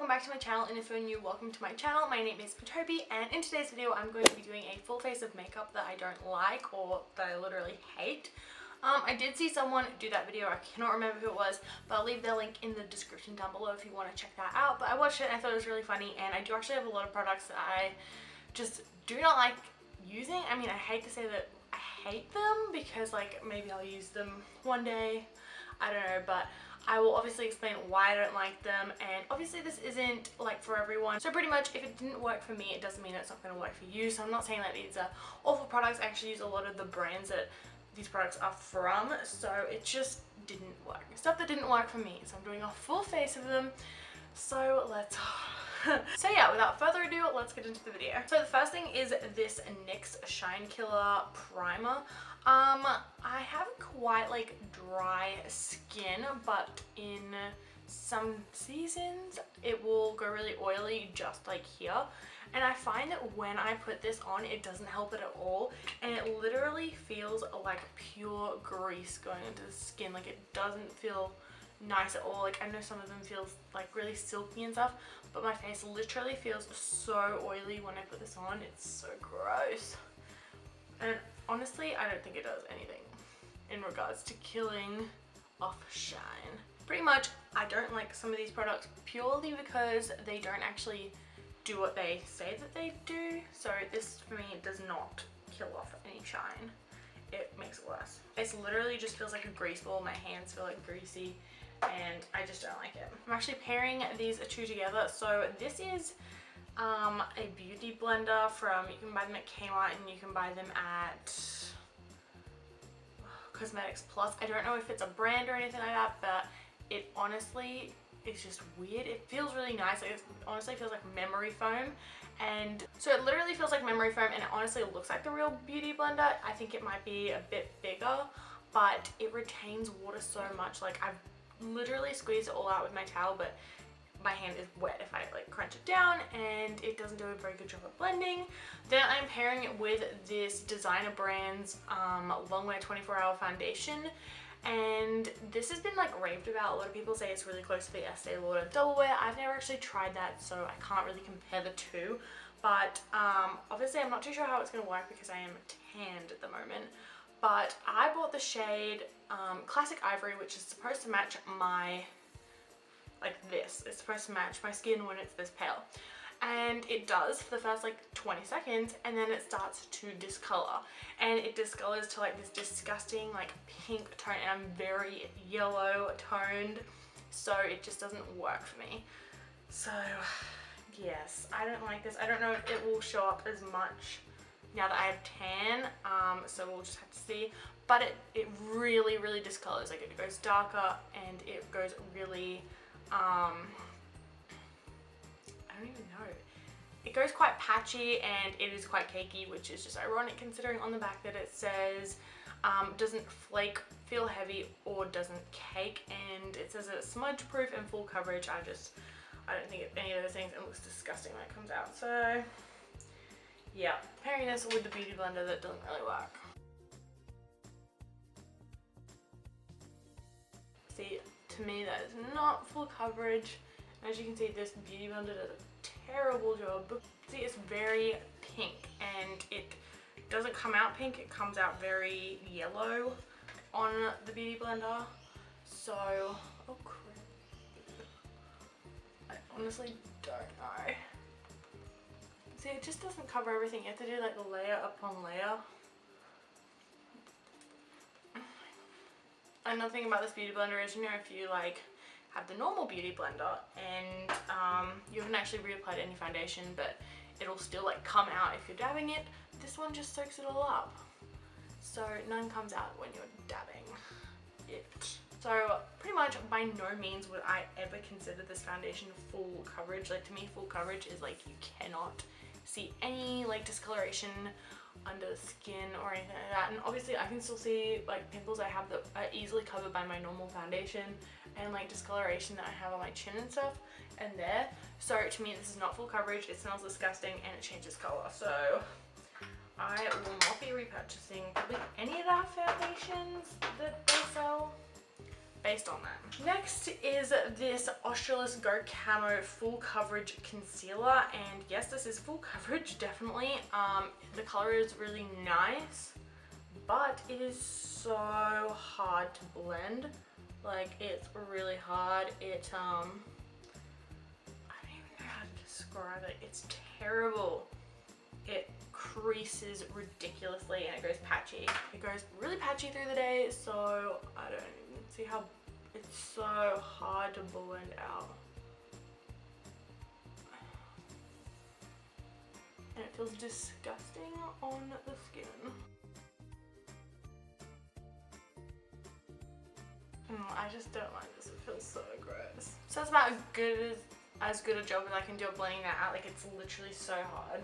welcome back to my channel, and if you're new, welcome to my channel. My name is Toby, and in today's video I'm going to be doing a full face of makeup that I don't like or that I literally hate. I did see someone do that video, I cannot remember who it was, but I'll leave their link in the description down below if you want to check that out. But I watched it and I thought it was really funny, and I do actually have a lot of products that I just do not like using. I mean, I hate to say that I hate them because like maybe I'll use them one day, I don't know, but I will obviously explain why I don't like them, and obviously this isn't like for everyone. So pretty much if it didn't work for me, it doesn't mean it's not going to work for you. So I'm not saying that these are awful products. I actually use a lot of the brands that these products are from, so it just didn't work. Stuff that didn't work for me, so I'm doing a full face of them. So let's so yeah, without further ado, let's get into the video. So the first thing is this NYX Shine Killer Primer. I have quite like dry skin, but in some seasons it will go really oily, just like here. And I find that when I put this on, it doesn't help it at all, and it literally feels like pure grease going into the skin. Like, it doesn't feel nice at all. Like, I know some of them feel like really silky and stuff, but my face literally feels so oily when I put this on. It's so gross. And honestly, I don't think it does anything in regards to killing off shine. Pretty much, I don't like some of these products purely because they don't actually do what they say that they do. So this, for me, does not kill off any shine. It makes it worse. It literally just feels like a grease ball. My hands feel like greasy, and I just don't like it. I'm actually pairing these two together. So this is a beauty blender from, you can buy them at Kmart and you can buy them at Cosmetics Plus. I don't know if it's a brand or anything like that, but it honestly is just weird. It feels really nice. It honestly feels like memory foam, and so it literally feels like memory foam, and it honestly looks like the real beauty blender. I think it might be a bit bigger, but it retains water so much. Like, I've literally squeezed it all out with my towel, but my hand is wet if I like crunch it down, and it doesn't do a very good job of blending. Then I'm pairing it with this Designer Brands Longwear 24-Hour Foundation, and this has been like raved about. A lot of people say it's really close to the Estee Lauder Double Wear. I've never actually tried that, so I can't really compare the two, but obviously I'm not too sure how it's going to work because I am tanned at the moment. But I bought the shade Classic Ivory, which is supposed to match my, like this, it's supposed to match my skin when it's this pale, and it does for the first like 20 seconds, and then it starts to discolor, and it discolors to like this disgusting like pink tone, and I'm very yellow toned, so it just doesn't work for me. So yes, I don't like this. I don't know if it will show up as much now that I have tan, so we'll just have to see. But it really discolors. Like, it goes darker and it goes really I don't even know. It goes quite patchy, and it is quite cakey, which is just ironic considering on the back that it says doesn't flake, feel heavy, or doesn't cake, and it says it's smudge proof and full coverage. I don't think it's any of those things. It looks disgusting when it comes out. So yeah, pairing this with the beauty blender, that doesn't really work. See, to me that is not full coverage. As you can see, this beauty blender does a terrible job. See, it's very pink, and it doesn't come out pink, it comes out very yellow on the beauty blender. So, oh crap, I honestly don't know. See, it just doesn't cover everything. You have to do like layer upon layer. Another thing about this beauty blender is, you know, if you like have the normal beauty blender and you haven't actually reapplied any foundation, but it'll still like come out if you're dabbing it, this one just soaks it all up. So none comes out when you're dabbing it. So pretty much by no means would I ever consider this foundation full coverage. Like, to me, full coverage is like you cannot see any like discoloration under the skin or anything like that, and obviously I can still see like pimples I have that are easily covered by my normal foundation, and like discoloration that I have on my chin and stuff and there. So to me, this is not full coverage. It smells disgusting and it changes color, so I will not be repurchasing probably any of our foundations that they sell. based on that. Next is this Australis Go Camo Full Coverage Concealer, and yes, this is full coverage, definitely. The color is really nice, but it is so hard to blend. Like, it's really hard. It I don't even know how to describe it. It's terrible. It creases ridiculously and it goes patchy. It goes really patchy through the day, so I don't even see how it's so hard to blend out. And it feels disgusting on the skin. I just don't like this. It feels so gross. So that's about as good a job as I can do of blending that out. Like, it's literally so hard.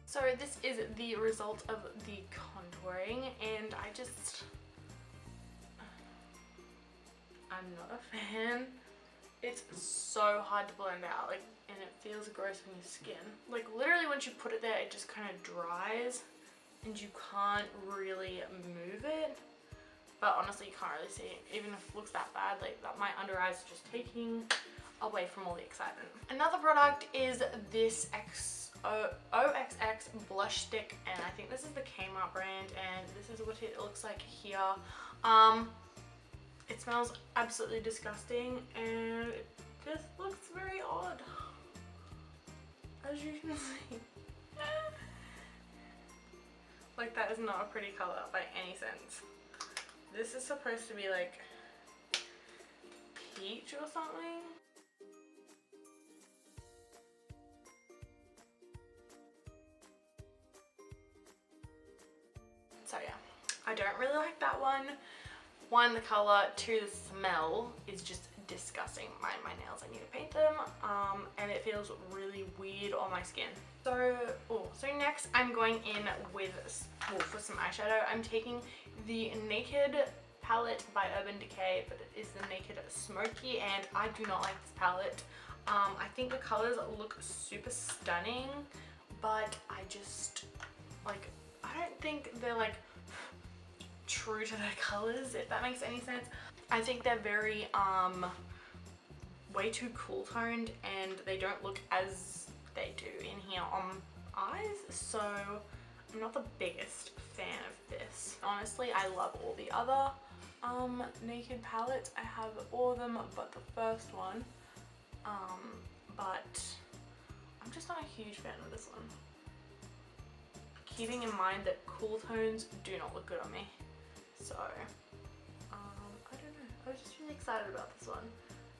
So this is the result of the contouring, and I'm not a fan. It's so hard to blend out, like, and it feels gross on your skin. Like, literally once you put it there, it just kind of dries and you can't really move it. But honestly, you can't really see it. Even if it looks that bad, like, that my under eyes are just taking away from all the excitement. Another product is this OXX blush stick, and I think this is the Kmart brand, and this is what it looks like here. It smells absolutely disgusting, and it just looks very odd, as you can see. Like, that is not a pretty color by any sense. This is supposed to be like peach or something. So yeah, I don't really like that one. One, the color. Two, the smell is just disgusting. My nails, I need to paint them, and it feels really weird on my skin. So next I'm going in with, for some eyeshadow, I'm taking the Naked palette by Urban Decay, but it is the Naked Smoky, and I do not like this palette. I think the colors look super stunning, but I just, like, I don't think they're like true to their colors, if that makes any sense. I think they're very way too cool toned, and they don't look as they do in here on eyes, so I'm not the biggest fan of this. Honestly, I love all the other Naked palettes. I have all of them but the first one, but I'm just not a huge fan of this one. Keeping in mind that cool tones do not look good on me. So, I don't know. I was just really excited about this one,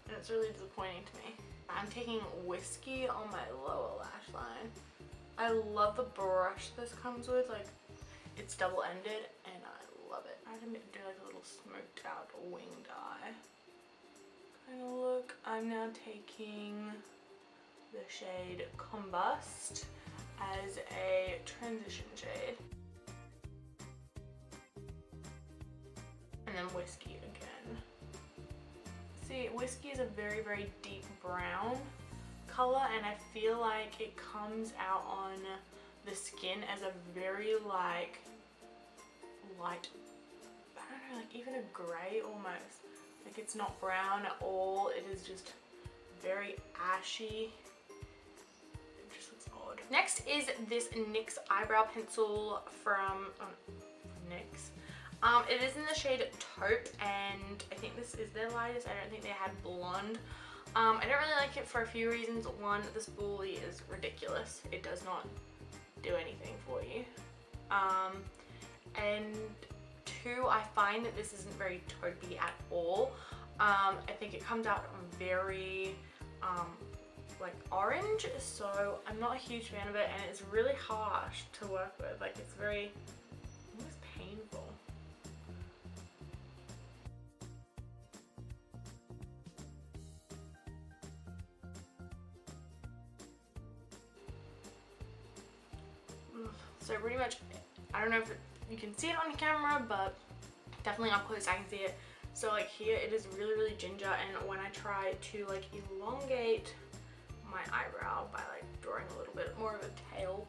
and it's really disappointing to me. I'm taking Whiskey on my lower lash line. I love the brush this comes with. Like, it's double-ended, and I love it. I had to do like a little smoked out winged eye kind of look. I'm now taking the shade Combust as a transition shade. And then Whiskey again. See, Whiskey is a very, very deep brown color, and I feel like it comes out on the skin as a very like light, I don't know, like even a grey almost. Like, it's not brown at all, it is just very ashy. It just looks odd. Next is this NYX eyebrow pencil from NYX. It is in the shade Taupe, and I think this is their lightest. I don't think they had blonde. I don't really like it for a few reasons. One, the spoolie is ridiculous. It does not do anything for you. And two, I find that this isn't very taupey at all. I think it comes out very like orange, so I'm not a huge fan of it, and it's really harsh to work with. Like, it's very almost painful. So pretty much, I don't know if you can see it on camera, but definitely up close I can see it. So like here it is really, really ginger, and when I try to like elongate my eyebrow by like drawing a little bit more of a tail,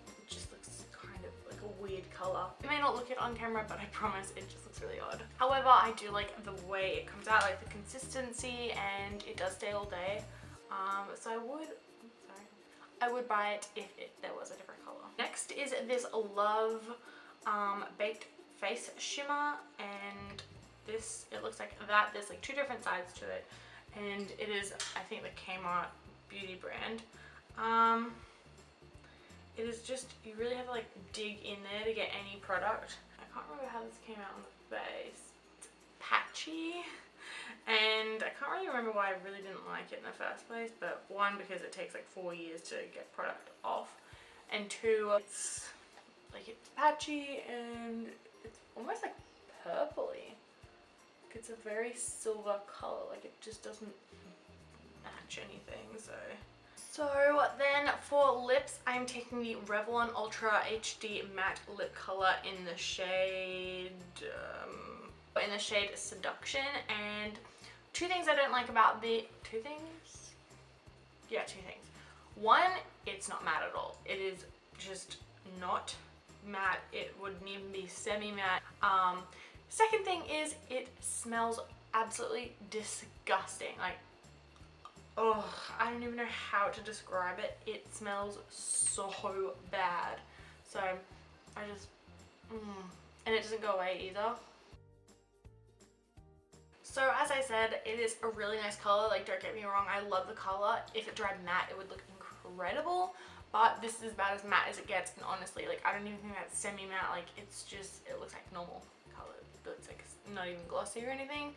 it just looks kind of like a weird color. It may not look it on camera, but I promise it just looks really odd. However, I do like the way it comes out, like the consistency, and it does stay all day. So I would buy it if there was a different color. Next is this Love Baked Face Shimmer, and this, it looks like that. There's like 2 different sides to it, and it is, I think, the Kmart beauty brand. It is just, you really have to like dig in there to get any product. I can't remember how this came out on the face. It's patchy, and I can't really remember why I really didn't like it in the first place, but 1, because it takes like 4 years to get product off, and 2, it's like it's patchy and it's almost like purpley. It's a very silver color, like it just doesn't match anything. So then for lips, I'm taking the Revlon Ultra HD Matte Lip Color in the shade Seduction. And 2 things I don't like about the 2 things. 2 things. 1, it's not matte at all. It is just not matte. It wouldn't even be semi-matte. Second thing is it smells absolutely disgusting. Like, oh, I don't even know how to describe it. It smells so bad. So I just, and it doesn't go away either. So as I said, it is a really nice color. Like, don't get me wrong, I love the color. If it dried matte, it would look incredible. But this is about as matte as it gets, and honestly, like, I don't even think that's semi-matte. Like, it's just, it looks like normal color. It's like not even glossy or anything,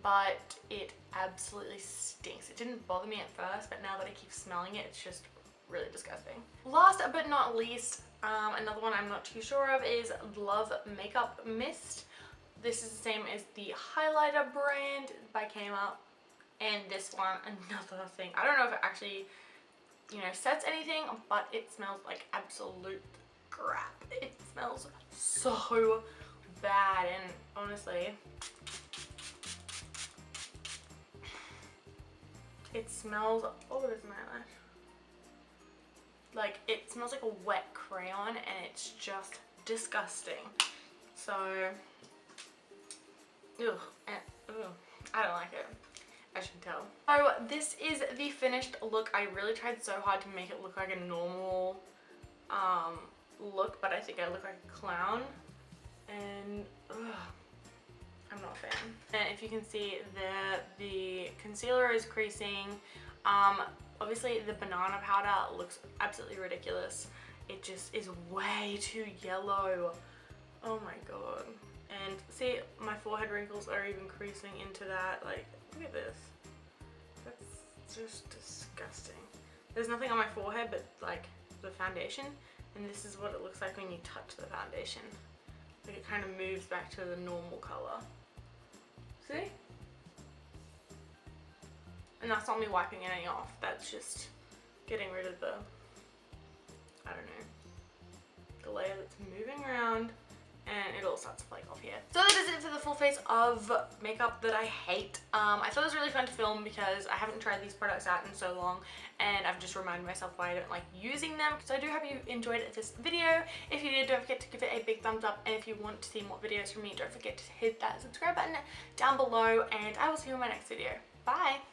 but it absolutely stinks. It didn't bother me at first, but now that I keep smelling it, it's just really disgusting. Last but not least, another one I'm not too sure of is Love Makeup Mist. This is the same as the highlighter brand by Kmart, and this one, another thing. I don't know if it actually, you know, sets anything, but it smells like absolute crap. It smells so bad, and honestly, it smells, oh, there's my eyelash. Like, it smells like a wet crayon, and it's just disgusting. So, I don't like it, as you can tell. So this is the finished look. I really tried so hard to make it look like a normal look, but I think I look like a clown. And I'm not a fan. And if you can see there, the concealer is creasing. Obviously the banana powder looks absolutely ridiculous. It just is way too yellow. Oh my god. And see, my forehead wrinkles are even creasing into that. Like, look at this. That's just disgusting. There's nothing on my forehead but like the foundation, and this is what it looks like when you touch the foundation. Like, it kind of moves back to the normal color. See? And that's not me wiping any off. That's just getting rid of the, I don't know, the layer that's moving around, and it all starts to flake off here. So that is it for the full face of makeup that I hate. I thought it was really fun to film because I haven't tried these products out in so long, and I've just reminded myself why I don't like using them. So I do hope you enjoyed this video. If you did, don't forget to give it a big thumbs up, and if you want to see more videos from me, don't forget to hit that subscribe button down below, and I will see you in my next video. Bye!